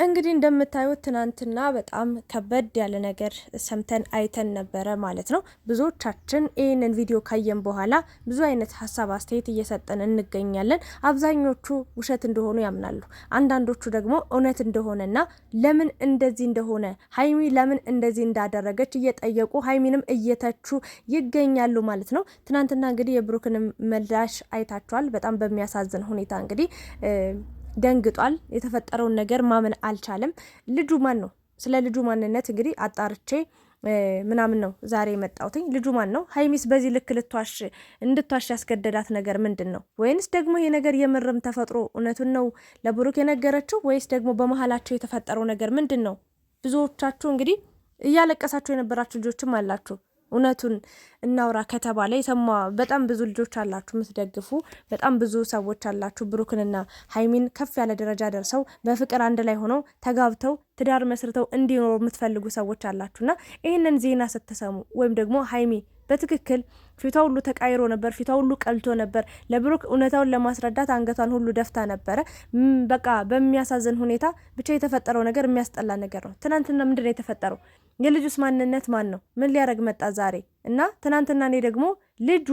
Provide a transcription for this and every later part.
እንግዲህ እንደምታዩት ትናንትና በጣም ከበድ ያለ ነገር ሰምተን አይተን ነበረ ማለት ነው። ብዙዎቻችን ይህንን ቪዲዮ ካየን በኋላ ብዙ አይነት ሀሳብ አስተያየት እየሰጠን እንገኛለን። አብዛኞቹ ውሸት እንደሆኑ ያምናሉ። አንዳንዶቹ ደግሞ እውነት እንደሆነና ለምን እንደዚህ እንደሆነ ሀይሚ ለምን እንደዚህ እንዳደረገች እየጠየቁ ሀይሚንም እየተቹ ይገኛሉ ማለት ነው። ትናንትና እንግዲህ የብሩክንም ምላሽ አይታችኋል። በጣም በሚያሳዝን ሁኔታ እንግዲህ ደንግጧል። የተፈጠረውን ነገር ማመን አልቻለም። ልጁ ማን ነው? ስለ ልጁ ማንነት እንግዲህ አጣርቼ ምናምን ነው ዛሬ የመጣሁትኝ። ልጁ ማን ነው? ሀይሚስ በዚህ ልክ እንድትዋሽ ያስገደዳት ነገር ምንድን ነው? ወይንስ ደግሞ ይሄ ነገር የምርም ተፈጥሮ እውነቱን ነው ለብሩክ የነገረችው? ወይስ ደግሞ በመሀላቸው የተፈጠረው ነገር ምንድን ነው? ብዙዎቻችሁ እንግዲህ እያለቀሳችሁ የነበራችሁ ልጆችም አላችሁ። እውነቱን እናውራ ከተባለ የሰማ በጣም ብዙ ልጆች አላችሁ የምትደግፉ፣ በጣም ብዙ ሰዎች አላችሁ ብሩክንና ሀይሚን ከፍ ያለ ደረጃ ደርሰው በፍቅር አንድ ላይ ሆነው ተጋብተው ትዳር መስርተው እንዲኖሩ የምትፈልጉ ሰዎች አላችሁና ይህንን ዜና ስትሰሙ ወይም ደግሞ ሀይሚ በትክክል ፊቷ ሁሉ ተቃይሮ ነበር፣ ፊቷ ሁሉ ቀልቶ ነበር። ለብሩክ እውነታውን ለማስረዳት አንገቷን ሁሉ ደፍታ ነበረ። በቃ በሚያሳዝን ሁኔታ ብቻ የተፈጠረው ነገር የሚያስጠላ ነገር ነው። ትናንትና ምንድን ነው የተፈጠረው? የልጁስ ማንነት ማን ነው? ምን ሊያደርግ መጣ ዛሬ? እና ትናንትና እኔ ደግሞ ልጁ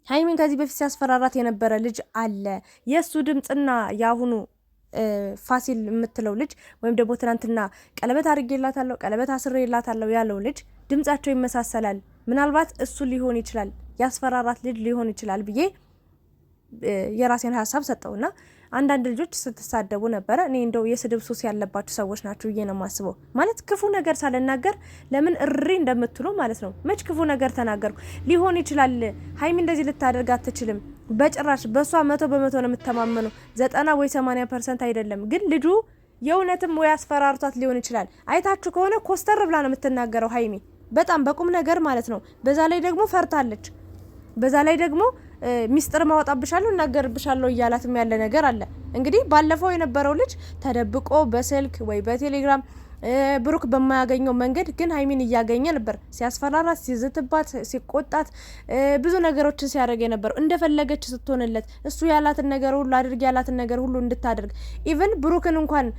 ሀይሚን ከዚህ በፊት ሲያስፈራራት የነበረ ልጅ አለ። የእሱ ድምፅና የአሁኑ ፋሲል የምትለው ልጅ ወይም ደግሞ ትናንትና ቀለበት አድርጌላታለሁ ቀለበት አስሬላታለሁ ያለው ልጅ ድምጻቸው ይመሳሰላል። ምናልባት እሱ ሊሆን ይችላል ያስፈራራት ልጅ ሊሆን ይችላል ብዬ የራሴን ሀሳብ ሰጠውና አንዳንድ ልጆች ስትሳደቡ ነበረ። እኔ እንደው የስድብ ሱስ ያለባችሁ ሰዎች ናችሁ ብዬ ነው የማስበው። ማለት ክፉ ነገር ሳልናገር ለምን እሪ እንደምትሉ ማለት ነው። መች ክፉ ነገር ተናገርኩ? ሊሆን ይችላል ሀይሚ እንደዚህ ልታደርግ አትችልም በጭራሽ። በሷ 100% ነው የምተማመነው 90 ወይ 80% አይደለም። ግን ልጁ የእውነትም ወይ አስፈራርቷት ሊሆን ይችላል። አይታችሁ ከሆነ ኮስተር ብላ ነው የምትናገረው ሀይሚ በጣም በቁም ነገር ማለት ነው። በዛ ላይ ደግሞ ፈርታለች። በዛ ላይ ደግሞ ሚስጥር ማወጣብሻለሁ እናገርብሻለሁ እያላትም ያለ ነገር አለ። እንግዲህ ባለፈው የነበረው ልጅ ተደብቆ በስልክ ወይ በቴሌግራም ብሩክ በማያገኘው መንገድ ግን ሀይሚን እያገኘ ነበር ሲያስፈራራት፣ ሲዝትባት፣ ሲቆጣት ብዙ ነገሮችን ሲያደርግ የነበረው እንደፈለገች ስትሆንለት እሱ ያላትን ነገር ሁሉ አድርግ ያላትን ነገር ሁሉ እንድታደርግ ኢቭን ብሩክን እንኳን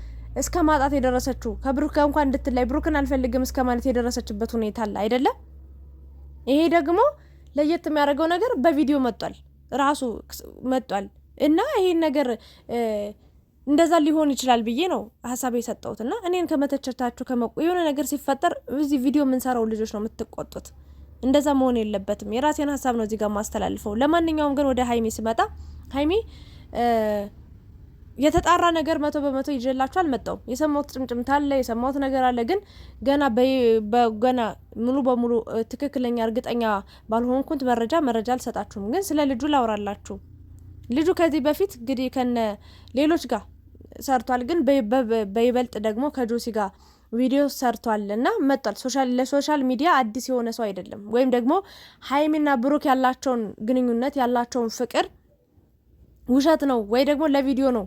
እስከ ማጣት የደረሰችው ከብሩክ ጋር እንኳን እንድትላይ ብሩክን አልፈልግም እስከ ማለት የደረሰችበት ሁኔታ አለ አይደለም። ይሄ ደግሞ ለየት የሚያደርገው ነገር በቪዲዮ መጥቷል፣ ራሱ መጥቷል። እና ይሄን ነገር እንደዛ ሊሆን ይችላል ብዬ ነው ሀሳብ የሰጠሁት። እና እኔን ከመተቸታችሁ የሆነ ነገር ሲፈጠር እዚህ ቪዲዮ የምንሰራው ልጆች ነው የምትቆጡት። እንደዛ መሆን የለበትም። የራሴን ሀሳብ ነው እዚህ ጋር ማስተላልፈው። ለማንኛውም ግን ወደ ሀይሚ ስመጣ ሀይሚ የተጣራ ነገር 100% ይጀላችሁ አልመጣውም። የሰማሁት ጭምጭምታ አለ፣ የሰማሁት ነገር አለ። ግን ገና ሙሉ በሙሉ ትክክለኛ እርግጠኛ ባልሆንኩት መረጃ አልሰጣችሁም። ግን ስለ ልጁ ላውራላችሁ። ልጁ ከዚህ በፊት እንግዲህ ከነ ሌሎች ጋር ሰርቷል። ግን በይበልጥ ደግሞ ከጆሲ ጋር ቪዲዮ ሰርቷል እና መጥቷል። ለሶሻል ሚዲያ አዲስ የሆነ ሰው አይደለም። ወይም ደግሞ ሀይሚና ብሩክ ያላቸውን ግንኙነት ያላቸውን ፍቅር ውሸት ነው ወይ ደግሞ ለቪዲዮ ነው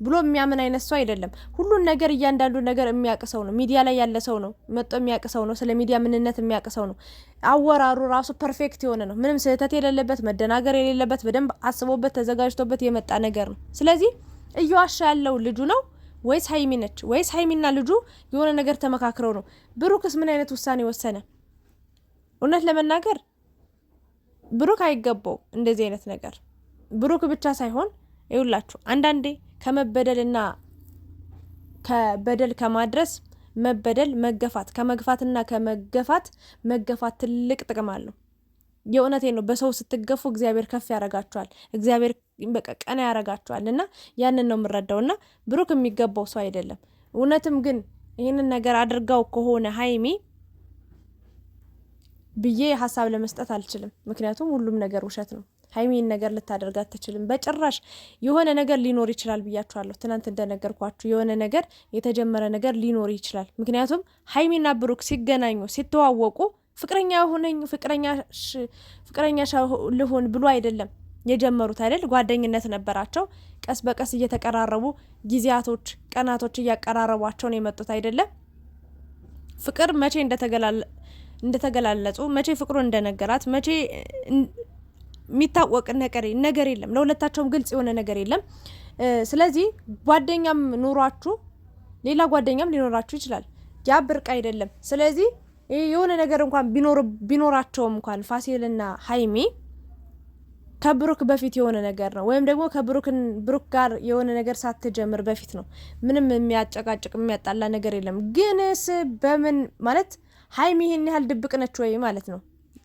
ብሎ የሚያምን አይነት ሰው አይደለም። ሁሉን ነገር እያንዳንዱ ነገር የሚያቅሰው ነው። ሚዲያ ላይ ያለ ሰው ነው። መጥቶ የሚያቅሰው ነው። ስለ ሚዲያ ምንነት የሚያቅሰው ነው። አወራሩ ራሱ ፐርፌክት የሆነ ነው። ምንም ስህተት የሌለበት፣ መደናገር የሌለበት፣ በደንብ አስቦበት ተዘጋጅቶበት የመጣ ነገር ነው። ስለዚህ እየዋሻ ያለው ልጁ ነው ወይስ ሀይሚ ነች? ወይስ ሀይሚና ልጁ የሆነ ነገር ተመካክረው ነው? ብሩክስ ምን አይነት ውሳኔ ወሰነ? እውነት ለመናገር ብሩክ አይገባው እንደዚህ አይነት ነገር። ብሩክ ብቻ ሳይሆን ይውላችሁ አንዳንዴ ከመበደልና ከበደል ከማድረስ መበደል መገፋት፣ ከመግፋትና ከመገፋት መገፋት ትልቅ ጥቅም አለው። የእውነቴን ነው። በሰው ስትገፉ እግዚአብሔር ከፍ ያረጋችኋል። እግዚአብሔር በቃ ቀና ያረጋችኋል። እና ያንን ነው የምረዳውና ብሩክ የሚገባው ሰው አይደለም። እውነትም ግን ይህንን ነገር አድርጋው ከሆነ ሀይሚ ብዬ ሀሳብ ለመስጠት አልችልም። ምክንያቱም ሁሉም ነገር ውሸት ነው። ሀይሚን ነገር ልታደርግ አትችልም በጭራሽ። የሆነ ነገር ሊኖር ይችላል ብያችኋለሁ። ትናንት እንደነገርኳችሁ የሆነ ነገር የተጀመረ ነገር ሊኖር ይችላል። ምክንያቱም ሀይሚና ብሩክ ሲገናኙ ሲተዋወቁ ፍቅረኛ ሆነኝ ፍቅረኛ ልሆን ብሎ አይደለም የጀመሩት አይደል? ጓደኝነት ነበራቸው። ቀስ በቀስ እየተቀራረቡ ጊዜያቶች፣ ቀናቶች እያቀራረቧቸው ነው የመጡት አይደለም? ፍቅር መቼ እንደተገላለጹ መቼ ፍቅሩ እንደነገራት መቼ የሚታወቅ ነገር የለም። ለሁለታቸውም ግልጽ የሆነ ነገር የለም። ስለዚህ ጓደኛም ኑሯችሁ ሌላ ጓደኛም ሊኖራችሁ ይችላል። ያ ብርቅ አይደለም። ስለዚህ የሆነ ነገር እንኳን ቢኖራቸውም እንኳን ፋሲልና ሀይሚ ከብሩክ በፊት የሆነ ነገር ነው፣ ወይም ደግሞ ብሩክ ጋር የሆነ ነገር ሳትጀምር በፊት ነው። ምንም የሚያጨቃጭቅ የሚያጣላ ነገር የለም። ግንስ በምን ማለት ሀይሚ ይሄን ያህል ድብቅ ነች ወይ ማለት ነው?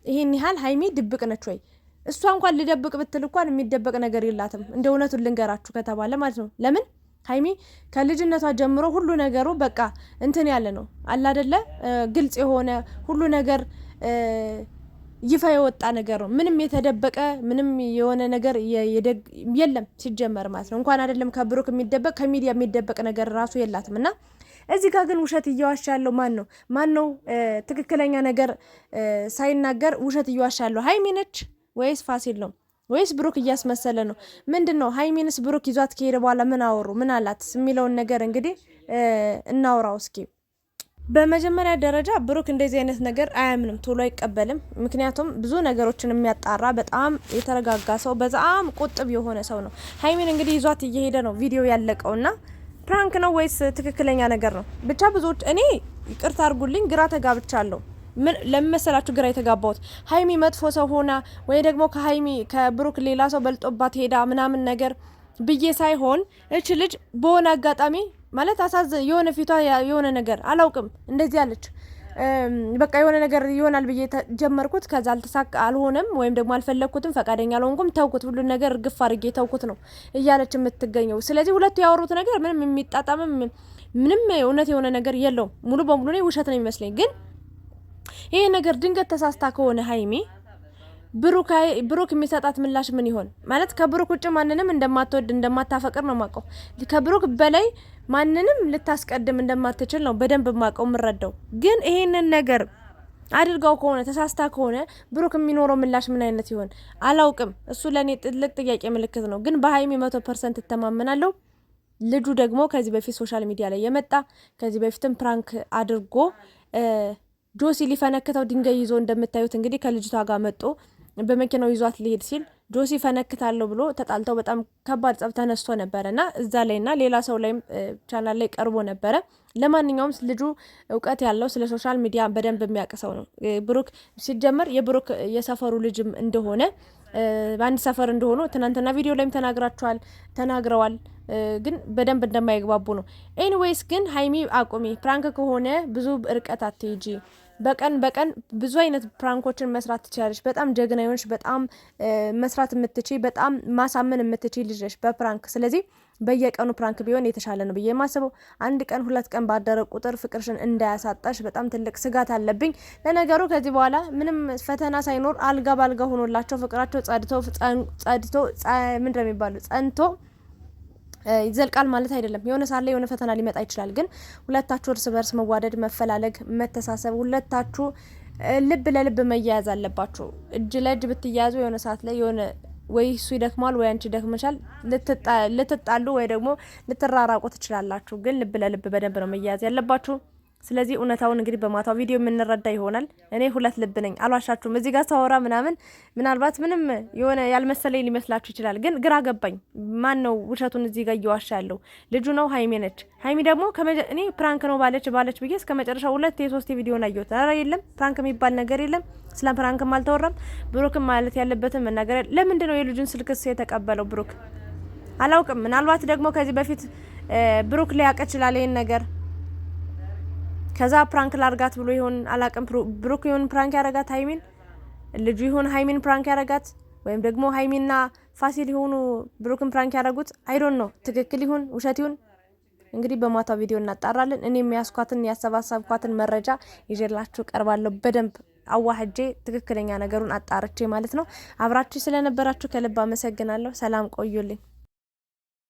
ይሄን ያህል ሀይሚ ድብቅ ነች ወይ? እሷ እንኳን ልደብቅ ብትል እንኳን የሚደበቅ ነገር የላትም። እንደ እውነቱን ልንገራችሁ ከተባለ ማለት ነው። ለምን ሀይሚ ከልጅነቷ ጀምሮ ሁሉ ነገሩ በቃ እንትን ያለ ነው አለ አይደለ? ግልጽ የሆነ ሁሉ ነገር ይፋ የወጣ ነገር ነው። ምንም የተደበቀ ምንም የሆነ ነገር የለም ሲጀመር ማለት ነው። እንኳን አይደለም ከብሩክ የሚደበቅ ከሚዲያ የሚደበቅ ነገር ራሱ የላትም። እና እዚህ ጋር ግን ውሸት እየዋሻ ያለው ማን ነው? ትክክለኛ ነገር ሳይናገር ውሸት እየዋሻ ያለው ሀይሚ ነች ወይስ ፋሲል ነው? ወይስ ብሩክ እያስመሰለ ነው? ምንድነው? ሀይሚንስ ብሩክ ይዟት ከሄደ በኋላ ምን አወሩ? ምን አላት የሚለውን ነገር እንግዲህ እናውራው እስኪ። በመጀመሪያ ደረጃ ብሩክ እንደዚህ አይነት ነገር አያምንም፣ ቶሎ አይቀበልም። ምክንያቱም ብዙ ነገሮችን የሚያጣራ በጣም የተረጋጋ ሰው፣ በጣም ቁጥብ የሆነ ሰው ነው። ሀይሚን እንግዲህ ይዟት እየሄደ ነው ቪዲዮ ያለቀውና ፕራንክ ነው ወይስ ትክክለኛ ነገር ነው? ብቻ ብዙዎች እኔ ይቅርታ አድርጉልኝ ግራ ተጋብቻለሁ። ምን ለመሰላችሁ ግራ የተጋባሁት ሀይሚ መጥፎ ሰው ሆና ወይ ደግሞ ከብሩክ ሌላ ሰው በልጦባት ሄዳ ምናምን ነገር ብዬ ሳይሆን እች ልጅ በሆነ አጋጣሚ ማለት የሆነ ፊቷ የሆነ ነገር አላውቅም እንደዚህ አለች። በቃ የሆነ ነገር ይሆናል ብዬ ጀመርኩት፣ ከዛ አልሆነም፣ ወይም ደግሞ አልፈለግኩትም፣ ፈቃደኛ አልሆንኩም፣ ተውኩት፣ ሁሉ ነገር እርግፍ አድርጌ ተውኩት ነው እያለች የምትገኘው። ስለዚህ ሁለቱ ያወሩት ነገር ምንም የሚጣጣምም ምንም እውነት የሆነ ነገር የለውም። ሙሉ በሙሉ ነው ውሸት ነው የሚመስለኝ። ግን ይሄ ነገር ድንገት ተሳስታ ከሆነ ሀይሚ ብሩክ የሚሰጣት ምላሽ ምን ይሆን? ማለት ከብሩክ ውጭ ማንንም እንደማትወድ እንደማታፈቅር ነው ማቀው። ከብሩክ በላይ ማንንም ልታስቀድም እንደማትችል ነው በደንብ ማቀው የምረዳው። ግን ይሄንን ነገር አድርጋው ከሆነ ተሳስታ ከሆነ ብሩክ የሚኖረው ምላሽ ምን አይነት ይሆን አላውቅም። እሱ ለኔ ትልቅ ጥያቄ ምልክት ነው። ግን በሀይሚ 100% እተማመናለሁ። ልጁ ደግሞ ከዚህ በፊት ሶሻል ሚዲያ ላይ የመጣ ከዚህ በፊትም ፕራንክ አድርጎ ጆሲ ሊፈነክተው ድንጋይ ይዞ እንደምታዩት እንግዲህ ከልጅቷ ጋር መጦ በመኪናው ይዟት ሊሄድ ሲል ጆሲ ፈነክታለሁ ብሎ ተጣልተው በጣም ከባድ ጸብ ተነስቶ ነበረና እዛ ላይና ሌላ ሰው ላይም ቻናል ላይ ቀርቦ ነበረ። ለማንኛውም ልጁ እውቀት ያለው ስለ ሶሻል ሚዲያ በደንብ የሚያቀሰው ነው። ብሩክ ሲጀመር የብሩክ የሰፈሩ ልጅም እንደሆነ በአንድ ሰፈር እንደሆነ ትናንትና ቪዲዮ ላይም ተናግረዋል። ግን በደንብ እንደማይግባቡ ነው። ኤኒዌይስ ግን ሀይሚ አቁሚ፣ ፕራንክ ከሆነ ብዙ ርቀት አትሄጂ። በቀን ብዙ አይነት ፕራንኮችን መስራት ትችላለች። በጣም ጀግና የሆንሽ በጣም መስራት የምትችይ በጣም ማሳመን የምትችይ ልጅ ነሽ በፕራንክ። ስለዚህ በየቀኑ ፕራንክ ቢሆን የተሻለ ነው ብዬ የማስበው። አንድ ቀን 2 ቀን ባደረ ቁጥር ፍቅርሽን እንዳያሳጣሽ በጣም ትልቅ ስጋት አለብኝ። ለነገሩ ከዚህ በኋላ ምንም ፈተና ሳይኖር አልጋ ባልጋ ሆኖላቸው ፍቅራቸው ጸድቶ ምንድነው የሚባለው ጸንቶ ይዘልቃል ማለት አይደለም። የሆነ ሳለ የሆነ ፈተና ሊመጣ ይችላል። ግን ሁለታችሁ እርስ በርስ መዋደድ፣ መፈላለግ፣ መተሳሰብ፣ ሁለታችሁ ልብ ለልብ መያያዝ አለባችሁ። እጅ ለእጅ ብትያያዙ የሆነ ሰዓት ላይ የሆነ ወይ እሱ ይደክማል ወይ አንቺ ይደክመሻል፣ ልትጣሉ ወይ ደግሞ ልትራራቁ ትችላላችሁ። ግን ልብ ለልብ በደንብ ነው መያያዝ ያለባችሁ። ስለዚህ እውነታውን እንግዲህ በማታው ቪዲዮ የምንረዳ ይሆናል። እኔ 2 ልብ ነኝ አልዋሻችሁም። እዚህ ጋር ሳወራ ምናልባት ምንም የሆነ ያልመሰለኝ ሊመስላችሁ ይችላል። ግን ግራ ገባኝ። ማን ነው ውሸቱን እዚህ ጋር እየዋሻ ያለው? ልጁ ነው? ሀይሚ ነች? ሀይሚ ደግሞ እኔ ፕራንክ ነው ባለች ብዬ እስከ መጨረሻው 2-3 ቪዲዮን አየሁት። ኧረ የለም ፕራንክ የሚባል ነገር የለም። ስለ ፕራንክም አልተወራም። ብሩክም ማለት ያለበትን መናገር ለምንድን ነው የልጁን ስልክስ የተቀበለው ብሩክ? አላውቅም። ምናልባት ደግሞ ከዚህ በፊት ብሩክ ሊያውቅ ይችላል ይሄን ነገር። ከዛ ፕራንክ ላርጋት ብሎ ይሆን አላቅም። ብሩክ ይሆን ፕራንክ ያረጋት ሀይሚን፣ ልጁ ይሆን ሀይሚን ፕራንክ ያረጋት፣ ወይም ደግሞ ሀይሚና ፋሲል ይሆኑ ብሩክን ፕራንክ ያረጉት። አይዶን ነው ትክክል ይሁን ውሸት ይሁን እንግዲህ በማታው ቪዲዮ እናጣራለን። እኔ ያሰባሰብኳትን መረጃ ይዤላችሁ ቀርባለሁ። በደንብ አዋህጄ ትክክለኛ ነገሩን አጣርቼ ማለት ነው። አብራችሁ ስለነበራችሁ ከልብ አመሰግናለሁ። ሰላም ቆዩልኝ።